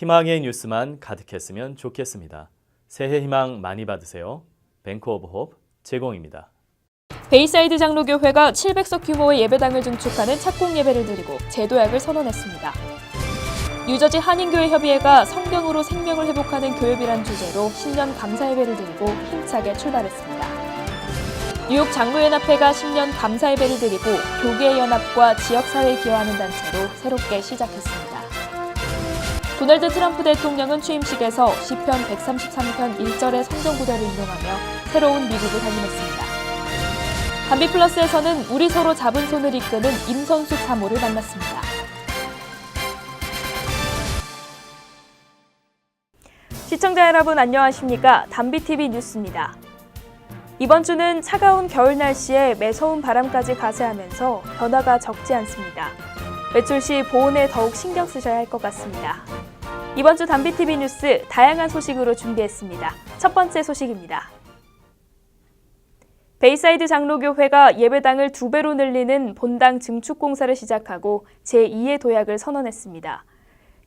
희망의 뉴스만 가득했으면 좋겠습니다. 새해 희망 많이 받으세요. 뱅크 오브 홉 제공입니다. 베이사이드 장로교회가 700석 규모의 예배당을 증축하는 착공 예배를 드리고 재도약을 선언했습니다. 뉴저지 한인교회 협의회가 성경으로 생명을 회복하는 교협이란 주제로 신년 감사 예배를 드리고 힘차게 출발했습니다. 뉴욕 장로연합회가 신년 감사 예배를 드리고 교계의 연합과 지역사회에 기여하는 단체로 새롭게 시작했습니다. 도널드 트럼프 대통령은 취임식에서 시편 133편 1절의 성경 구절을 인용하며 새로운 미국을 다짐했습니다. 담비플러스에서는 우리 서로 잡은 손을 이끄는 임선숙 사모를 만났습니다. 시청자 여러분 안녕하십니까? 담비TV 뉴스입니다. 이번 주는 차가운 겨울 날씨에 매서운 바람까지 가세하면서 변화가 적지 않습니다. 외출 시 보온에 더욱 신경 쓰셔야 할 것 같습니다. 이번 주 담비TV 뉴스 다양한 소식으로 준비했습니다. 첫 번째 소식입니다. 베이사이드 장로교회가 예배당을 2배로 늘리는 본당 증축 공사를 시작하고 제2의 도약을 선언했습니다.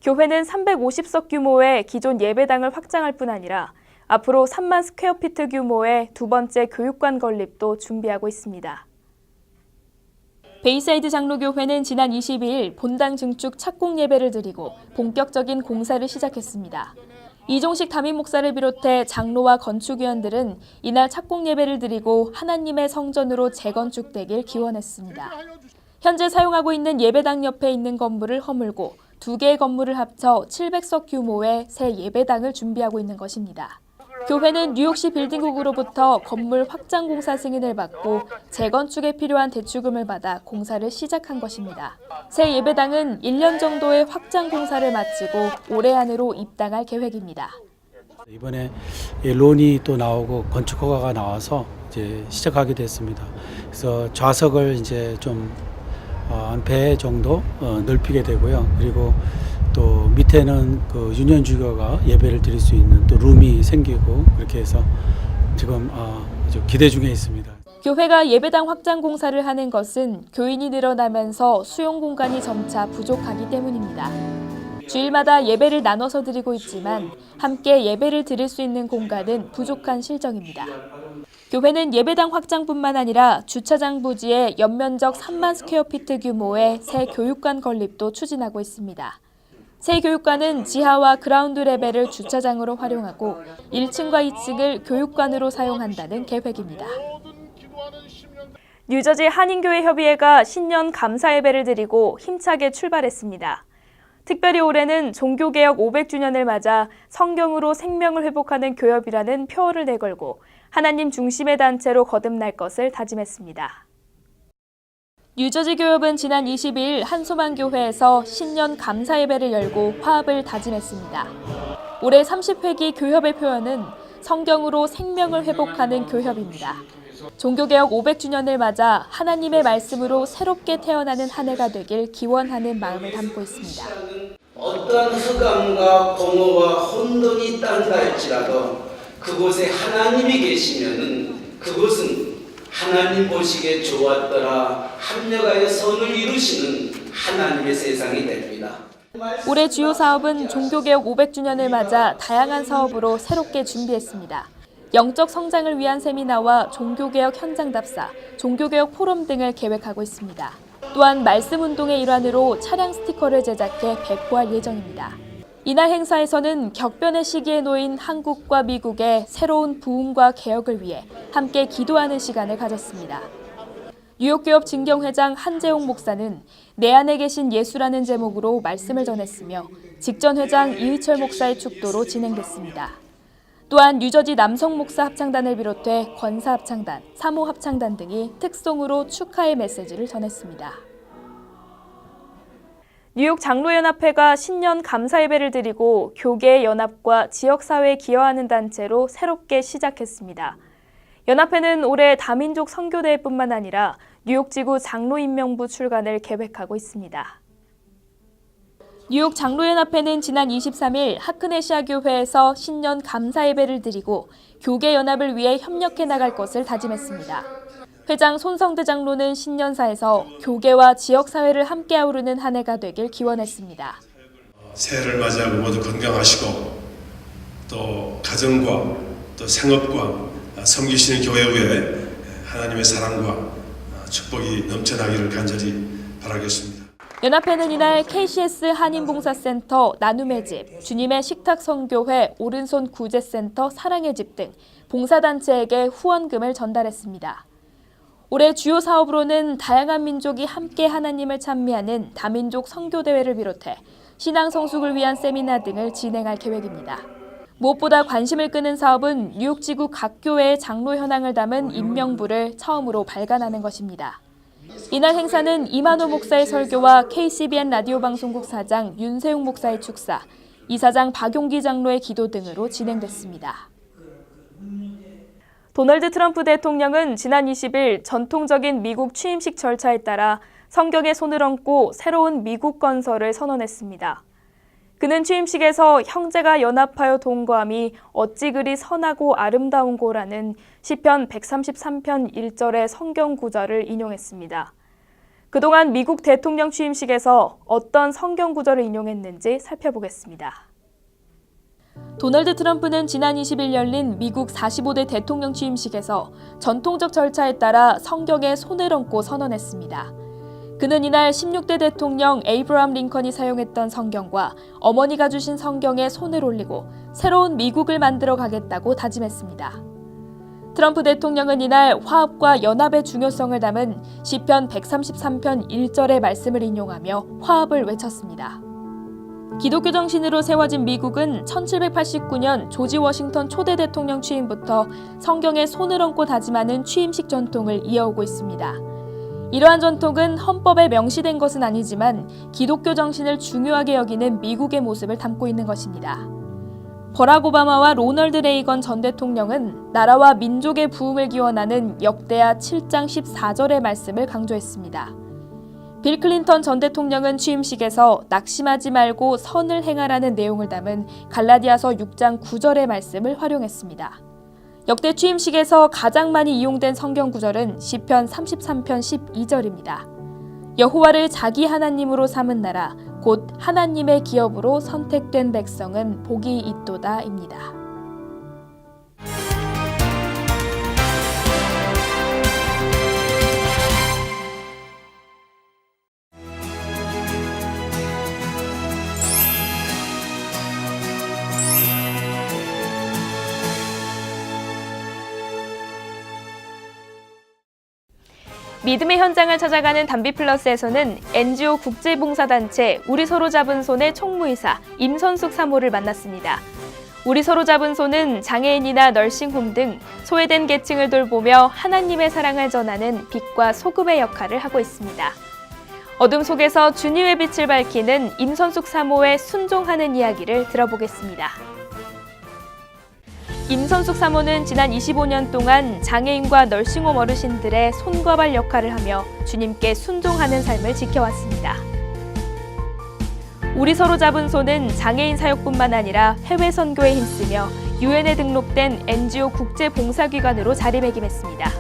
교회는 350석 규모의 기존 예배당을 확장할 뿐 아니라 앞으로 3만 스퀘어피트 규모의 두 번째 교육관 건립도 준비하고 있습니다. 베이사이드 장로교회는 지난 22일 본당 증축 착공 예배를 드리고 본격적인 공사를 시작했습니다. 이종식 담임 목사를 비롯해 장로와 건축위원들은 이날 착공 예배를 드리고 하나님의 성전으로 재건축되길 기원했습니다. 현재 사용하고 있는 예배당 옆에 있는 건물을 허물고 2개의 건물을 합쳐 700석 규모의 새 예배당을 준비하고 있는 것입니다. 교회는 뉴욕시 빌딩국으로부터 건물 확장 공사 승인을 받고 재건축에 필요한 대출금을 받아 공사를 시작한 것입니다. 새 예배당은 1년 정도의 확장 공사를 마치고 올해 안으로 입당할 계획입니다. 이번에 론이 또 나오고 건축 허가가 나와서 이제 시작하게 됐습니다. 그래서 좌석을 이제 좀 한 배 정도 넓히게 되고요. 그리고 또 밑에는 그 유년 주교가 예배를 드릴 수 있는 또 룸이 생기고 그렇게 해서 지금 아주 기대 중에 있습니다. 교회가 예배당 확장 공사를 하는 것은 교인이 늘어나면서 수용 공간이 점차 부족하기 때문입니다. 주일마다 예배를 나눠서 드리고 있지만 함께 예배를 드릴 수 있는 공간은 부족한 실정입니다. 교회는 예배당 확장뿐만 아니라 주차장 부지에 연면적 3만 스퀘어피트 규모의 새 교육관 건립도 추진하고 있습니다. 새 교육관은 지하와 그라운드 레벨을 주차장으로 활용하고 1층과 2층을 교육관으로 사용한다는 계획입니다. 뉴저지 한인교회 협의회가 신년 감사 예배를 드리고 힘차게 출발했습니다. 특별히 올해는 종교개혁 500주년을 맞아 성경으로 생명을 회복하는 교협이라는 표어를 내걸고 하나님 중심의 단체로 거듭날 것을 다짐했습니다. 뉴저지 교협은 지난 22일 한소만교회에서 신년 감사 예배를 열고 화합을 다짐했습니다. 올해 30회기 교협의 표어는 성경으로 생명을 회복하는 교협입니다. 종교개혁 500주년을 맞아 하나님의 말씀으로 새롭게 태어나는 한 해가 되길 기원하는 마음을 담고 있습니다. 어떠한 흑암과 공허와 혼돈이 있다 할지라도 그곳에 하나님이 계시면은 그곳은 하나님 보시기에 좋았더라 합력하여 선을 이루시는 하나님의 세상이 됩니다. 올해 주요 사업은 종교개혁 500주년을 맞아 다양한 사업으로 새롭게 준비했습니다. 영적 성장을 위한 세미나와 종교개혁 현장 답사, 종교개혁 포럼 등을 계획하고 있습니다. 또한 말씀운동의 일환으로 차량 스티커를 제작해 배포할 예정입니다. 이날 행사에서는 격변의 시기에 놓인 한국과 미국의 새로운 부흥과 개혁을 위해 함께 기도하는 시간을 가졌습니다. 뉴욕교협 증경회장 한재홍 목사는 내 안에 계신 예수라는 제목으로 말씀을 전했으며 직전회장 이의철 목사의 축도로 진행됐습니다. 또한 뉴저지 남성 목사 합창단을 비롯해 권사 합창단, 사모 합창단 등이 특송으로 축하의 메시지를 전했습니다. 뉴욕 장로연합회가 신년 감사 예배를 드리고 교계 연합과 지역사회에 기여하는 단체로 새롭게 시작했습니다. 연합회는 올해 다민족 선교대회뿐만 아니라 뉴욕지구 장로임명부 출간을 계획하고 있습니다. 뉴욕 장로연합회는 지난 23일 하크네시아 교회에서 신년 감사 예배를 드리고 교계 연합을 위해 협력해 나갈 것을 다짐했습니다. 회장 손성대 장로는 신년사에서 교계와 지역사회를 함께 아우르는 한 해가 되길 기원했습니다. 새해를 맞이하고 모두 건강하시고 또 가정과 또 생업과 섬기시는 교회 위에 하나님의 사랑과 축복이 넘쳐나기를 간절히 바라겠습니다. 연합회는 이날 KCS 한인봉사센터 나눔의 집, 주님의 식탁선교회 오른손 구제센터 사랑의 집 등 봉사단체에게 후원금을 전달했습니다. 올해 주요 사업으로는 다양한 민족이 함께 하나님을 찬미하는 다민족 선교대회를 비롯해 신앙 성숙을 위한 세미나 등을 진행할 계획입니다. 무엇보다 관심을 끄는 사업은 뉴욕지구 각 교회의 장로 현황을 담은 인명부를 처음으로 발간하는 것입니다. 이날 행사는 이만호 목사의 설교와 KCBN 라디오 방송국 사장 윤세웅 목사의 축사, 이사장 박용기 장로의 기도 등으로 진행됐습니다. 도널드 트럼프 대통령은 지난 20일 전통적인 미국 취임식 절차에 따라 성경에 손을 얹고 새로운 미국 건설을 선언했습니다. 그는 취임식에서 형제가 연합하여 동거함이 어찌 그리 선하고 아름다운고라는 시편 133편 1절의 성경 구절을 인용했습니다. 그동안 미국 대통령 취임식에서 어떤 성경 구절을 인용했는지 살펴보겠습니다. 도널드 트럼프는 지난 20일 열린 미국 45대 대통령 취임식에서 전통적 절차에 따라 성경에 손을 얹고 선언했습니다. 그는 이날 16대 대통령 에이브러함 링컨이 사용했던 성경과 어머니가 주신 성경에 손을 올리고 새로운 미국을 만들어 가겠다고 다짐했습니다. 트럼프 대통령은 이날 화합과 연합의 중요성을 담은 시편 133편 1절의 말씀을 인용하며 화합을 외쳤습니다. 기독교 정신으로 세워진 미국은 1789년 조지 워싱턴 초대 대통령 취임부터 성경에 손을 얹고 다짐하는 취임식 전통을 이어오고 있습니다. 이러한 전통은 헌법에 명시된 것은 아니지만 기독교 정신을 중요하게 여기는 미국의 모습을 담고 있는 것입니다. 버락 오바마와 로널드 레이건 전 대통령은 나라와 민족의 부흥을 기원하는 역대하 7장 14절의 말씀을 강조했습니다. 빌 클린턴 전 대통령은 취임식에서 낙심하지 말고 선을 행하라는 내용을 담은 갈라디아서 6장 9절의 말씀을 활용했습니다. 역대 취임식에서 가장 많이 이용된 성경 구절은 시편 33편 12절입니다. 여호와를 자기 하나님으로 삼은 나라, 곧 하나님의 기업으로 선택된 백성은 복이 있도다입니다. 믿음의 현장을 찾아가는 담비플러스에서는 NGO 국제봉사단체 우리 서로 잡은 손의 총무이사 임선숙 사모를 만났습니다. 우리 서로 잡은 손은 장애인이나 널싱홈 등 소외된 계층을 돌보며 하나님의 사랑을 전하는 빛과 소금의 역할을 하고 있습니다. 어둠 속에서 주님의 빛을 밝히는 임선숙 사모의 순종하는 이야기를 들어보겠습니다. 임선숙 사모는 지난 25년 동안 장애인과 널싱홈 어르신들의 손과 발 역할을 하며 주님께 순종하는 삶을 지켜왔습니다. 우리 서로 잡은 손은 장애인 사역뿐만 아니라 해외 선교에 힘쓰며 유엔에 등록된 NGO 국제봉사기관으로 자리매김했습니다.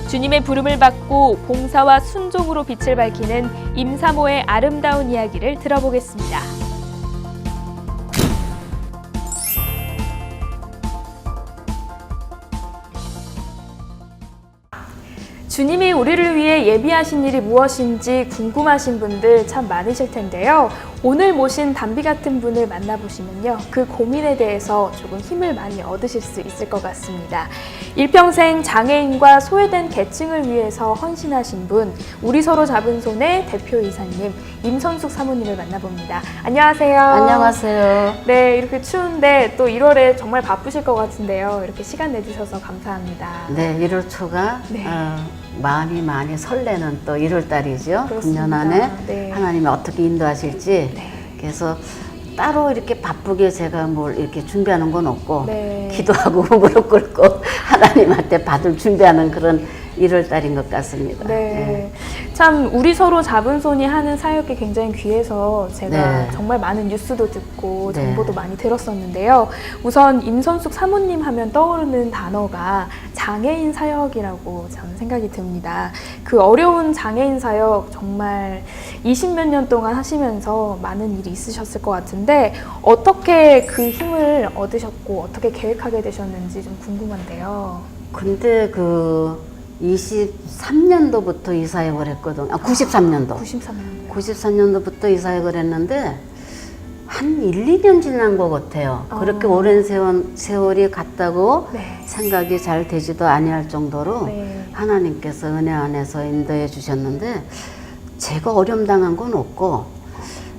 주님의 부름을 받고 봉사와 순종으로 빛을 밝히는 임사모의 아름다운 이야기를 들어보겠습니다. 주님이 우리를 위해 예비하신 일이 무엇인지 궁금하신 분들 참 많으실 텐데요. 오늘 모신 담비 같은 분을 만나보시면요. 그 고민에 대해서 조금 힘을 많이 얻으실 수 있을 것 같습니다. 일평생 장애인과 소외된 계층을 위해서 헌신하신 분, 우리 서로 잡은 손의 대표이사님 임선숙 사모님을 만나봅니다. 안녕하세요. 안녕하세요. 네, 이렇게 추운데 또 1월에 정말 바쁘실 것 같은데요. 이렇게 시간 내주셔서 감사합니다. 네, 1월 초가 네. 많이 설레는 또 1월 달이죠. 그렇습니다. 금년 안에 네. 하나님이 어떻게 인도하실지. 네. 그래서 따로 이렇게 바쁘게 제가 뭘 이렇게 준비하는 건 없고 네. 기도하고 무릎 꿇고 하나님한테 받을 준비하는 그런 1월 달인 것 같습니다. 네. 참 우리 서로 잡은 손이 하는 사역이 굉장히 귀해서 제가 네. 정말 많은 뉴스도 듣고 네. 정보도 많이 들었었는데요. 우선 임선숙 사모님 하면 떠오르는 단어가 장애인 사역이라고 저는 생각이 듭니다. 그 어려운 장애인 사역 정말 20몇 년 동안 하시면서 많은 일이 있으셨을 것 같은데 어떻게 그 힘을 얻으셨고 어떻게 계획하게 되셨는지 좀 궁금한데요. 근데 그 23년도부터 이 사역을 했거든. 93년도. 93년도요. 93년도부터 이 사역을 했는데 한 1, 2년 지난 것 같아요. 그렇게 오랜 세월이 갔다고 네. 생각이 잘 되지도 아니할 정도로 네. 하나님께서 은혜 안에서 인도해 주셨는데 제가 어려움 당한 건 없고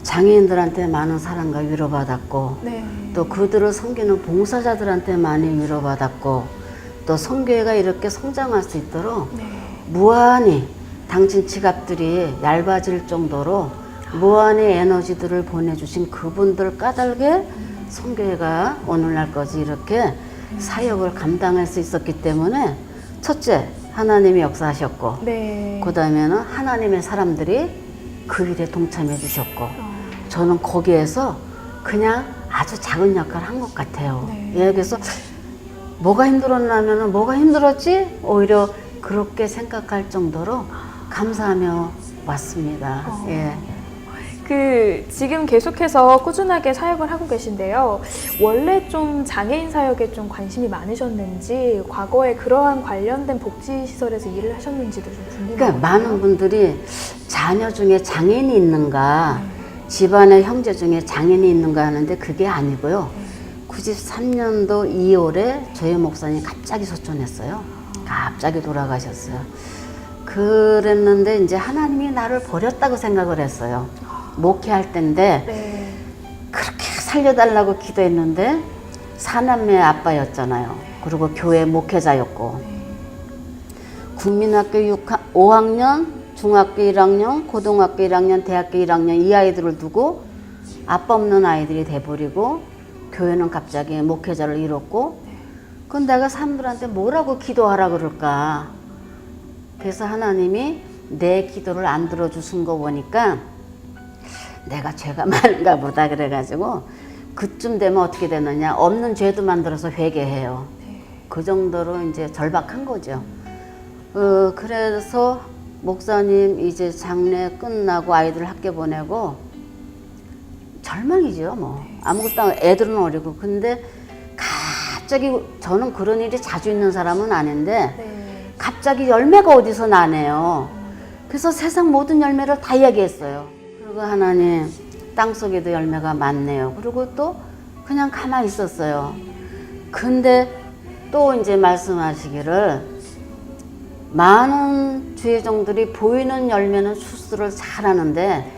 장애인들한테 많은 사랑과 위로받았고 네. 또 그들을 섬기는 봉사자들한테 많이 위로받았고 또 선교회가 이렇게 성장할 수 있도록 네. 무한히 당신 지갑들이 얇아질 정도로 무한의 에너지들을 보내주신 그분들 까닭에 선교회가 오늘날까지 이렇게 사역을 감당할 수 있었기 때문에 첫째 하나님이 역사하셨고 네. 그 다음에는 하나님의 사람들이 그 일에 동참해 주셨고 저는 거기에서 그냥 아주 작은 역할을 한 것 같아요. 네. 예, 그래서 뭐가 힘들었냐면은 뭐가 힘들었지? 오히려 그렇게 생각할 정도로 감사하며 왔습니다. 예. 그 지금 계속해서 꾸준하게 사역을 하고 계신데요. 원래 좀 장애인 사역에 좀 관심이 많으셨는지 과거에 그러한 관련된 복지 시설에서 일을 하셨는지도 좀 궁금해요. 그러니까 많은 분들이 자녀 중에 장애인이 있는가, 집안의 형제 중에 장애인이 있는가 하는데 그게 아니고요. 93년도 2월에 저희 목사님이 갑자기 소천했어요. 갑자기 돌아가셨어요. 그랬는데 이제 하나님이 나를 버렸다고 생각을 했어요. 목회할 때인데 네. 그렇게 살려달라고 기도했는데 사남매 아빠였잖아요. 그리고 교회 목회자였고 국민학교 5학년, 중학교 1학년, 고등학교 1학년, 대학교 1학년 이 아이들을 두고 아빠 없는 아이들이 돼버리고 교회는 갑자기 목회자를 잃었고 그럼 내가 사람들한테 뭐라고 기도하라 그럴까. 그래서 하나님이 내 기도를 안 들어주신 거 보니까 내가 죄가 많은가 보다 그래가지고 그쯤 되면 어떻게 되느냐. 없는 죄도 만들어서 회개해요. 그 정도로 이제 절박한 거죠. 그래서 목사님 이제 장례 끝나고 아이들 학교 보내고 절망이죠. 뭐 아무것도 애들은 어리고 근데 갑자기 저는 그런 일이 자주 있는 사람은 아닌데 네. 갑자기 열매가 어디서 나네요. 그래서 세상 모든 열매를 다 이야기했어요. 그리고 하나님 땅속에도 열매가 많네요. 그리고 또 그냥 가만히 있었어요. 근데 또 이제 말씀하시기를 많은 주의종들이 보이는 열매는 수술을 잘하는데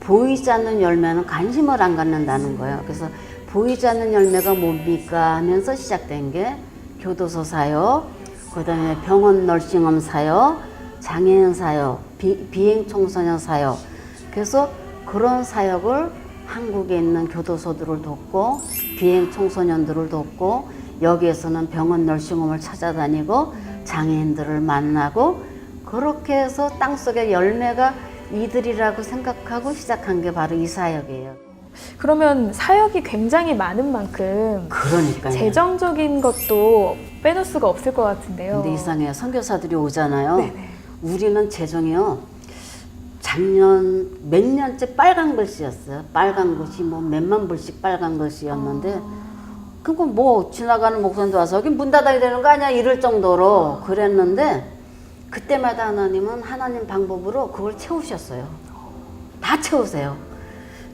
보이지 않는 열매는 관심을 안 갖는다는 거예요. 그래서 보이지 않는 열매가 뭡니까 하면서 시작된 게 교도소 사역, 그 다음에 병원 널싱홈 사역, 장애인 사역, 비행 청소년 사역. 그래서 그런 사역을 한국에 있는 교도소들을 돕고 비행 청소년들을 돕고 여기에서는 병원 널싱홈을 찾아다니고 장애인들을 만나고 그렇게 해서 땅속에 열매가 이들이라고 생각하고 시작한 게 바로 이 사역이에요. 그러면 사역이 굉장히 많은 만큼 그러니까요. 재정적인 것도 빼놓을 수가 없을 것 같은데요. 근데 이상해요. 선교사들이 오잖아요. 네네. 우리는 재정이요. 작년 몇 년째 빨간 글씨였어요. 빨간 글씨 뭐 몇만 불씩 빨간 글씨였는데 그거 뭐 지나가는 목사님도 와서 여기 문 닫아야 되는 거 아니야 이럴 정도로 그랬는데 그때마다 하나님은 하나님 방법으로 그걸 채우셨어요. 다 채우세요.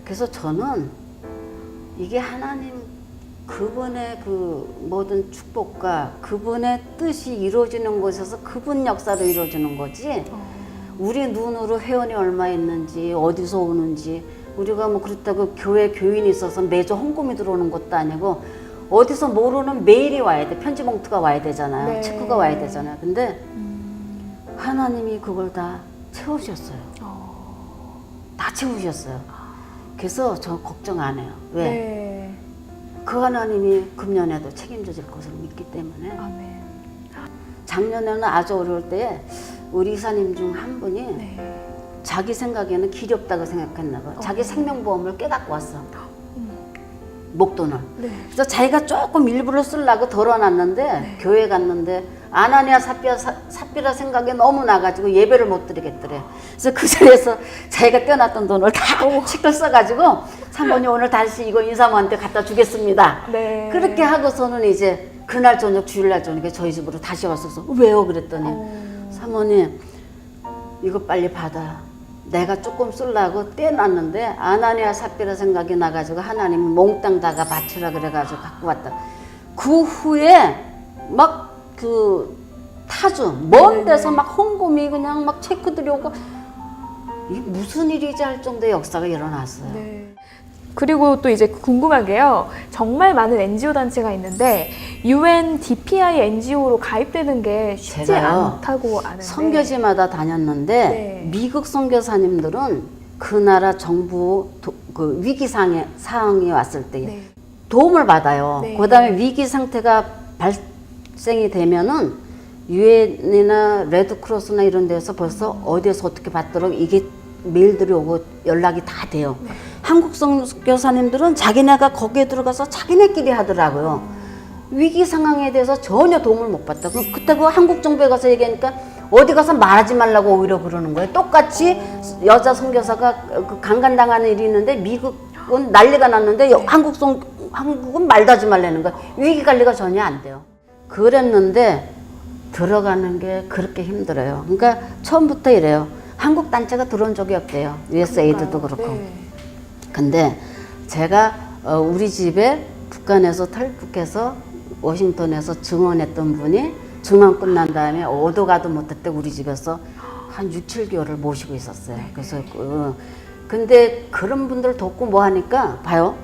그래서 저는 이게 하나님 그분의 그 모든 축복과 그분의 뜻이 이루어지는 곳에서 그분 역사로 이루어지는 거지 우리 눈으로 회원이 얼마 있는지 어디서 오는지 우리가 뭐 그렇다고 교회 교인이 있어서 매주 헌금이 들어오는 것도 아니고 어디서 모르는 메일이 와야 돼. 편지 봉투가 와야 되잖아요. 네. 체크가 와야 되잖아요. 근데 하나님이 그걸 다 채우셨어요. 다 채우셨어요. 그래서 저 걱정 안 해요. 왜? 네. 그 하나님이 금년에도 책임져질 것을 믿기 때문에. 아멘. 작년에는 아주 어려울 때에 우리 이사님 중 한 분이 네. 자기 생각에는 길이 없다고 생각했나 봐요. 자기 생명보험을 깨갖고 왔어. 목돈을. 네. 그래서 자기가 조금 일부러 쓰려고 덜어놨는데 교회 갔는데 아나니아 삽비라 생각이 너무 나가지고 예배를 못 드리겠더래. 그래서 그 자리에서 자기가 떼어놨던 돈을 다 책을 써가지고 사모님 오늘 다시 이거 인사모한테 갖다 주겠습니다. 네. 그렇게 하고서는 이제 그날 저녁 주일날 저녁에 저희 집으로 다시 왔어서 왜요? 그랬더니 사모님 이거 빨리 받아. 내가 조금 쓰려고 떼놨는데 아나니아 삽비라 생각이 나가지고 하나님이 몽땅 다가 바치라 그래가지고 갖고 왔다. 그 후에 막 그 타주 먼 데서 막 헌금이 그냥 막 체크들이 오고 이게 무슨 일이지 할 정도의 역사가 일어났어요. 네. 그리고 또 이제 궁금한 게요. 정말 많은 NGO 단체가 있는데 UNDPI NGO로 가입되는 게 쉽지 제가요, 않다고 아는데. 선교지마다 다녔는데 네. 미국 선교사님들은 그 나라 정부 그 위기 상황이 왔을 때 네. 도움을 받아요. 네. 그다음에 위기 상태가 발생이 되면은 유엔이나 레드크로스나 이런 데서 벌써 어디에서 어떻게 받도록 이게 메일들이 오고 연락이 다 돼요. 네. 한국 선교사님들은 자기네가 거기에 들어가서 자기네끼리 하더라고요. 위기 상황에 대해서 전혀 도움을 못 받다. 그때 그 한국 정부에 가서 얘기하니까 어디 가서 말하지 말라고 오히려 그러는 거예요. 똑같이 여자 선교사가 그 강간당하는 일이 있는데 미국은 난리가 났는데 한국은 말도 하지 말라는 거예요. 위기 관리가 전혀 안 돼요. 그랬는데 들어가는 게 그렇게 힘들어요. 그러니까 처음부터 이래요. 한국 단체가 들어온 적이 없대요. USAID도 그렇고. 네. 근데 제가 우리 집에 북한에서 탈북해서 워싱턴에서 증언했던 분이 증언 끝난 다음에 어디 가도 못했대 우리 집에서 한 6, 7개월을 모시고 있었어요. 그래서 근데 그런 분들 돕고 뭐 하니까 봐요.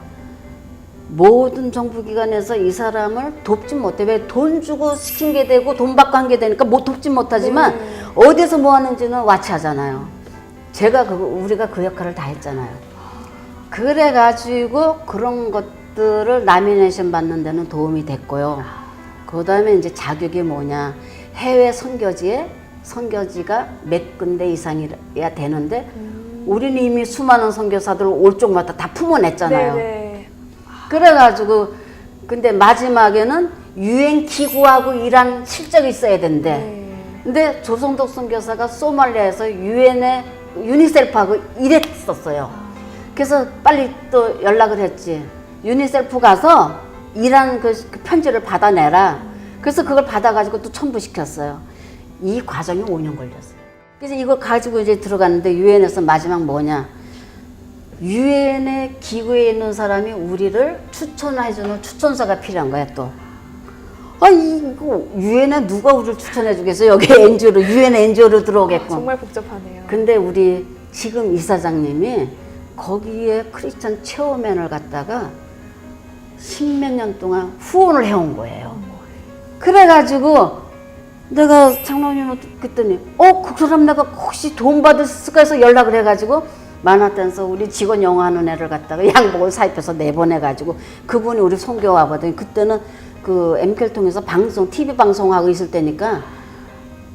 모든 정부기관에서 이 사람을 돕지 못해. 왜 돈 주고 시킨 게 되고 돈 받고 한 게 되니까 못 돕지 못하지만 어디서 뭐 하는지는 와치하잖아요. 우리가 그 역할을 다 했잖아요. 그래가지고 그런 것들을 라미네이션 받는 데는 도움이 됐고요. 그 다음에 이제 자격이 뭐냐. 해외 선교지가 몇 군데 이상이야 되는데 우리는 이미 수많은 선교사들 올 쪽마다 다 품어냈잖아요. 네네. 그래가지고 근데 마지막에는 유엔 기구하고 일한 실적이 있어야 된대. 네. 근데 조성덕 선교사가 소말리아에서 유엔에 유니셀프하고 일했었어요. 그래서 빨리 또 연락을 했지. 유니셀프 가서 일한 그 편지를 받아내라. 그래서 그걸 받아가지고 또 첨부시켰어요. 이 과정이 5년 걸렸어요. 그래서 이거 가지고 이제 들어갔는데 유엔에서 마지막 뭐냐. 유엔의 기구에 있는 사람이 우리를 추천해주는 추천서가 필요한 거야 또. 이거 유엔에 누가 우리를 추천해 주겠어요? 여기 NGO로 유엔 NGO로 들어오겠고. 정말 복잡하네요. 근데 우리 지금 이사장님이 거기에 크리스천 체어맨을 갖다가 10몇 년 동안 후원을 해온 거예요. 그래가지고 내가 장로님을 그랬더니 그 사람 내가 혹시 도움 받을까 해서 연락을 해가지고 만화단에서 우리 직원 영어하는 애를 갖다가 양복을 사입해서 내보내가지고 그분이 우리 선교 와보더니 그때는 그 MK를 통해서 TV 방송하고 있을 때니까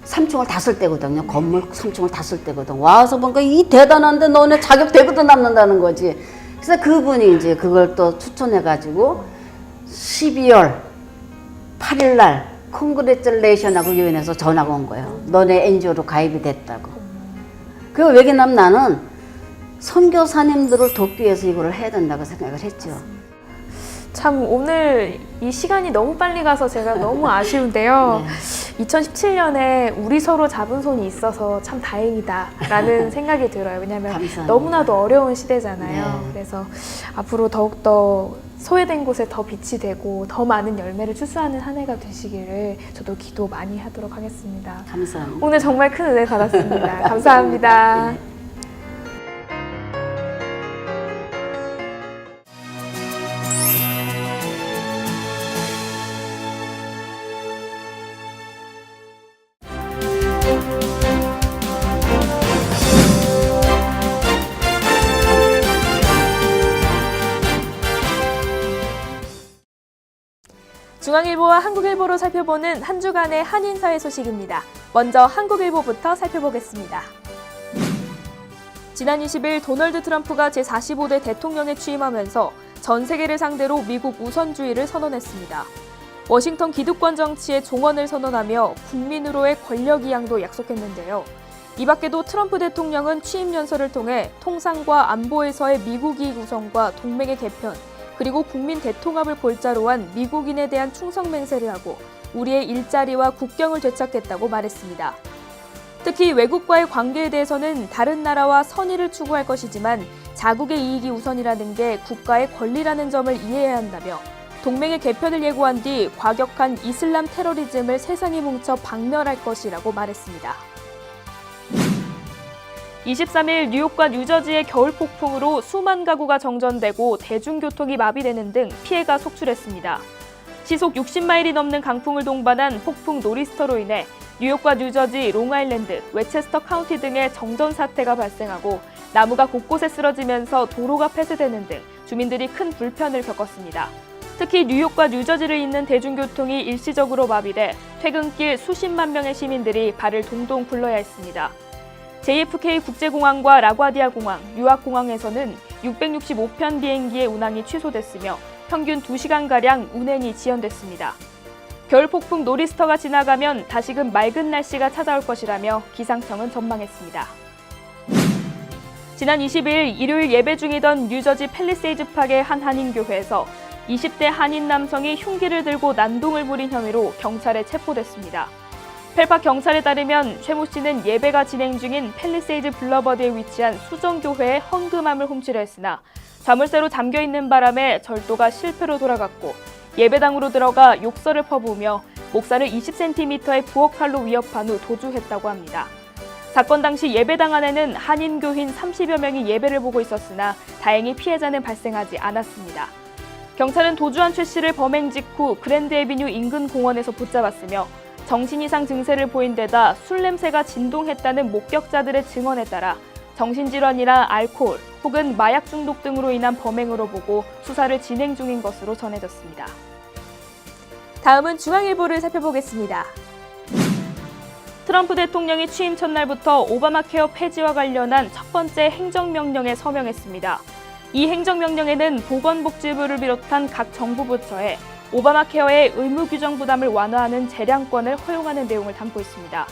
3층을 다 쓸 때거든요. 건물 3층을 다 쓸 때거든. 와서 보니까 이 대단한데 너네 자격 되고도 남는다는 거지. 그래서 그분이 이제 그걸 또 추천해가지고 12월 8일 날 컨그레츄레이션하고 유엔에서 전화가 온 거예요. 너네 NGO로 가입이 됐다고. 그 왜냐면 나는 선교사님들을 돕기 위해서 이거를 해야 된다고 생각을 했죠. 참 오늘 이 시간이 너무 빨리 가서 제가 너무 아쉬운데요. 2017년에 우리 서로 잡은 손이 있어서 참 다행이다라는 생각이 들어요. 왜냐하면 감사합니다. 너무나도 어려운 시대잖아요. 네. 그래서 앞으로 더욱더 소외된 곳에 더 빛이 되고 더 많은 열매를 추수하는 한 해가 되시기를 저도 기도 많이 하도록 하겠습니다. 감사합니다. 오늘 정말 큰 은혜 받았습니다. 감사합니다. 네. 중앙일보와 한국일보로 살펴보는 한 주간의 한인사회 소식입니다. 먼저 한국일보부터 살펴보겠습니다. 지난 20일 도널드 트럼프가 제45대 대통령에 취임하면서 전 세계를 상대로 미국 우선주의를 선언했습니다. 워싱턴 기득권 정치의 종언을 선언하며 국민으로의 권력 이양도 약속했는데요. 이 밖에도 트럼프 대통령은 취임 연설을 통해 통상과 안보에서의 미국 이익 우선과 동맹의 개편, 그리고 국민 대통합을 골자로 한 미국인에 대한 충성 맹세를 하고 우리의 일자리와 국경을 되찾겠다고 말했습니다. 특히 외국과의 관계에 대해서는 다른 나라와 선의를 추구할 것이지만 자국의 이익이 우선이라는 게 국가의 권리라는 점을 이해해야 한다며 동맹의 개편을 예고한 뒤 과격한 이슬람 테러리즘을 세상에 뭉쳐 박멸할 것이라고 말했습니다. 23일 뉴욕과 뉴저지의 겨울 폭풍으로 수만 가구가 정전되고 대중교통이 마비되는 등 피해가 속출했습니다. 시속 60마일이 넘는 강풍을 동반한 폭풍 노리스터로 인해 뉴욕과 뉴저지, 롱아일랜드, 웨체스터 카운티 등의 정전 사태가 발생하고 나무가 곳곳에 쓰러지면서 도로가 폐쇄되는 등 주민들이 큰 불편을 겪었습니다. 특히 뉴욕과 뉴저지를 잇는 대중교통이 일시적으로 마비돼 퇴근길 수십만 명의 시민들이 발을 동동 굴러야 했습니다. JFK 국제공항과 라과디아 공항, 뉴악 공항에서는 665편 비행기의 운항이 취소됐으며 평균 2시간가량 운행이 지연됐습니다. 겨울 폭풍 노리스터가 지나가면 다시금 맑은 날씨가 찾아올 것이라며 기상청은 전망했습니다. 지난 20일 일요일 예배 중이던 뉴저지 팰리세이즈 팍의 한 한인교회에서 20대 한인 남성이 흉기를 들고 난동을 부린 혐의로 경찰에 체포됐습니다. 펠팍 경찰에 따르면 최 모 씨는 예배가 진행 중인 팰리세이즈 블러버드에 위치한 수정교회의 헌금함을 훔치려 했으나 자물쇠로 잠겨있는 바람에 절도가 실패로 돌아갔고 예배당으로 들어가 욕설을 퍼부으며 목사를 20cm의 부엌칼로 위협한 후 도주했다고 합니다. 사건 당시 예배당 안에는 한인교인 30여 명이 예배를 보고 있었으나 다행히 피해자는 발생하지 않았습니다. 경찰은 도주한 최 씨를 범행 직후 그랜드 애비뉴 인근 공원에서 붙잡았으며 정신 이상 증세를 보인 데다 술 냄새가 진동했다는 목격자들의 증언에 따라 정신질환이나 알코올 혹은 마약 중독 등으로 인한 범행으로 보고 수사를 진행 중인 것으로 전해졌습니다. 다음은 중앙일보를 살펴보겠습니다. 트럼프 대통령이 취임 첫날부터 오바마 케어 폐지와 관련한 첫 번째 행정명령에 서명했습니다. 이 행정명령에는 보건복지부를 비롯한 각 정부 부처에 오바마 케어의 의무 규정 부담을 완화하는 재량권을 허용하는 내용을 담고 있습니다.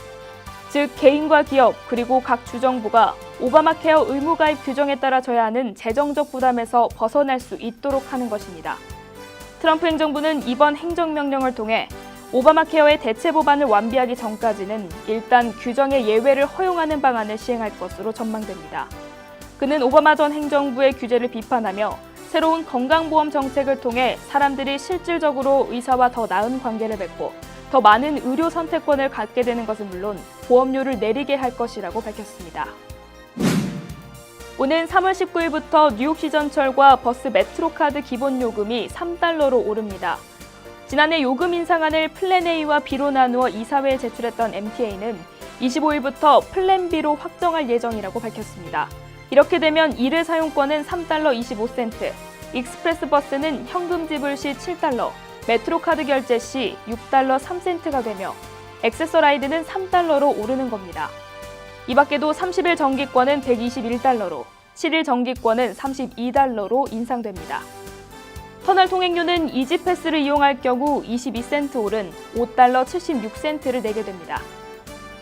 즉 개인과 기업 그리고 각 주정부가 오바마 케어 의무 가입 규정에 따라 져야 하는 재정적 부담에서 벗어날 수 있도록 하는 것입니다. 트럼프 행정부는 이번 행정명령을 통해 오바마 케어의 대체 법안을 완비하기 전까지는 일단 규정의 예외를 허용하는 방안을 시행할 것으로 전망됩니다. 그는 오바마 전 행정부의 규제를 비판하며 새로운 건강보험 정책을 통해 사람들이 실질적으로 의사와 더 나은 관계를 맺고 더 많은 의료 선택권을 갖게 되는 것은 물론 보험료를 내리게 할 것이라고 밝혔습니다. 오는 3월 19일부터 뉴욕시 전철과 버스 메트로카드 기본요금이 3달러로 오릅니다. 지난해 요금 인상안을 플랜 A와 B로 나누어 이사회에 제출했던 MTA는 25일부터 플랜 B로 확정할 예정이라고 밝혔습니다. 이렇게 되면 1회 사용권은 3달러 25센트, 익스프레스 버스는 현금 지불 시 7달러, 메트로카드 결제 시 6달러 3센트가 되며 액세서 라이드는 3달러로 오르는 겁니다. 이 밖에도 30일 정기권은 121달러로, 7일 정기권은 32달러로 인상됩니다. 터널 통행료는 이지패스를 이용할 경우 22센트 오른 5달러 76센트를 내게 됩니다.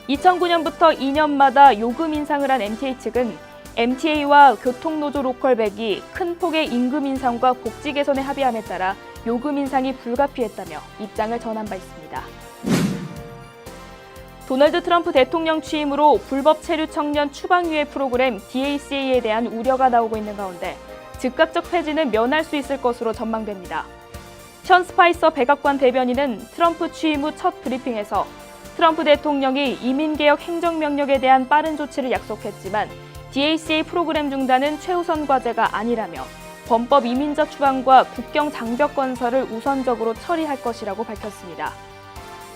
2009년부터 2년마다 요금 인상을 한 MTA 측은 MTA와 교통노조 로컬백이 큰 폭의 임금 인상과 복지 개선에 합의함에 따라 요금 인상이 불가피했다며 입장을 전한 바 있습니다. 도널드 트럼프 대통령 취임으로 불법 체류 청년 추방유예 프로그램 DACA에 대한 우려가 나오고 있는 가운데 즉각적 폐지는 면할 수 있을 것으로 전망됩니다. 션 스파이서 백악관 대변인은 트럼프 취임 후 첫 브리핑에서 트럼프 대통령이 이민개혁 행정명령에 대한 빠른 조치를 약속했지만 DACA 프로그램 중단은 최우선 과제가 아니라며 범법 이민자 추방과 국경 장벽 건설을 우선적으로 처리할 것이라고 밝혔습니다.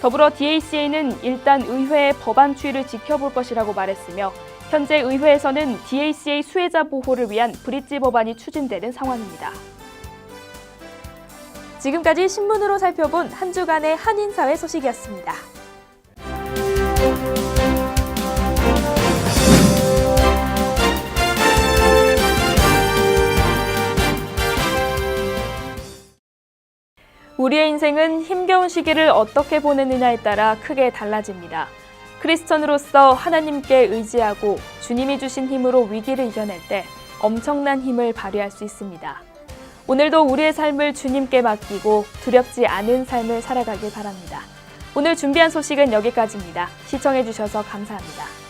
더불어 DACA는 일단 의회의 법안 추이를 지켜볼 것이라고 말했으며 현재 의회에서는 DACA 수혜자 보호를 위한 브릿지 법안이 추진되는 상황입니다. 지금까지 신문으로 살펴본 한 주간의 한인사회 소식이었습니다. 우리의 인생은 힘겨운 시기를 어떻게 보내느냐에 따라 크게 달라집니다. 크리스천으로서 하나님께 의지하고 주님이 주신 힘으로 위기를 이겨낼 때 엄청난 힘을 발휘할 수 있습니다. 오늘도 우리의 삶을 주님께 맡기고 두렵지 않은 삶을 살아가길 바랍니다. 오늘 준비한 소식은 여기까지입니다. 시청해주셔서 감사합니다.